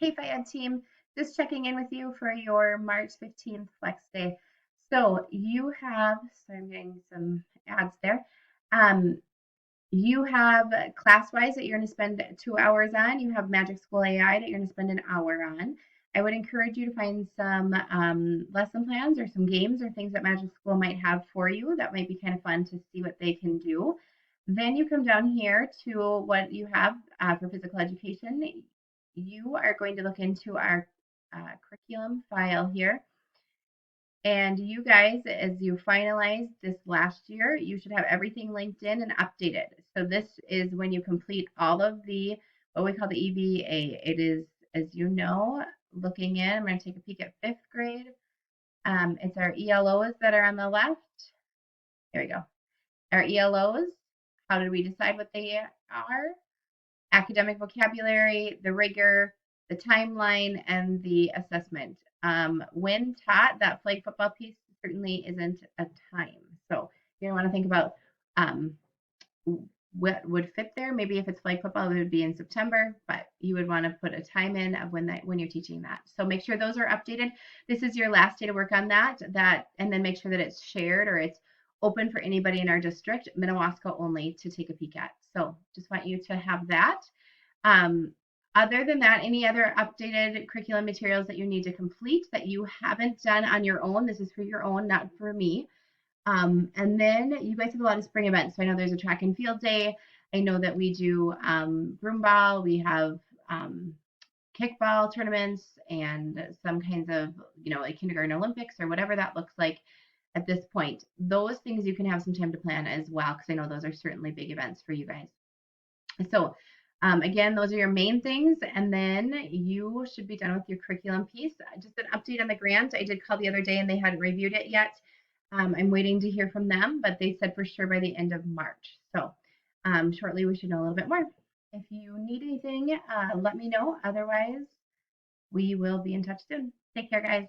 Hey, Ed team, just checking in with you for your March 15th Flex Day. So you have, sorry, I'm getting some ads there. Um, you have class-wise that you're going to spend 2 hours on. You have Magic School AI that you're going to spend an hour on. I would encourage you to find some lesson plans or some games or things that Magic School might have for you. That might be kind of fun to see what they can do. Then you come down here to what you have for physical education. You are going to look into our curriculum file here. And you guys, as you finalize this last year, you should have everything linked in and updated. So this is when you complete all of the, what we call the EVA. It is, as you know, looking in, I'm going to take a peek at 5th grade. It's our ELOs that are on the left. Here we go. Our ELOs, how did we decide what they are? Academic vocabulary, the rigor, the timeline, and the assessment. When taught, that flag football piece certainly isn't a time. So you want to think about um, what would fit there. Maybe if it's flag football, it would be in September, but you would want to put a time in of when you're teaching that. So make sure those are updated. This is your last day to work on that, and then make sure that it's shared or it's open for anybody in our district, Minnewaska only, to take a peek at. So just want you to have that. Um, Other than that, any other updated curriculum materials that you need to complete that you haven't done on your own? This is for your own, not for me. And then you guys have a lot of spring events. So I know there's a track and field day. I know that we do broomball. We have kickball tournaments and some kinds of, like kindergarten Olympics or whatever that looks like at this point. Those things you can have some time to plan as well, because I know those are certainly big events for you guys. So again, those are your main things, and then you should be done with your curriculum piece. Just an update on the grant. I did call the other day and they hadn't reviewed it yet. I'm waiting to hear from them, but they said for sure by the end of March. So shortly we should know a little bit more. If you need anything, let me know. Otherwise, we will be in touch soon. Take care, guys.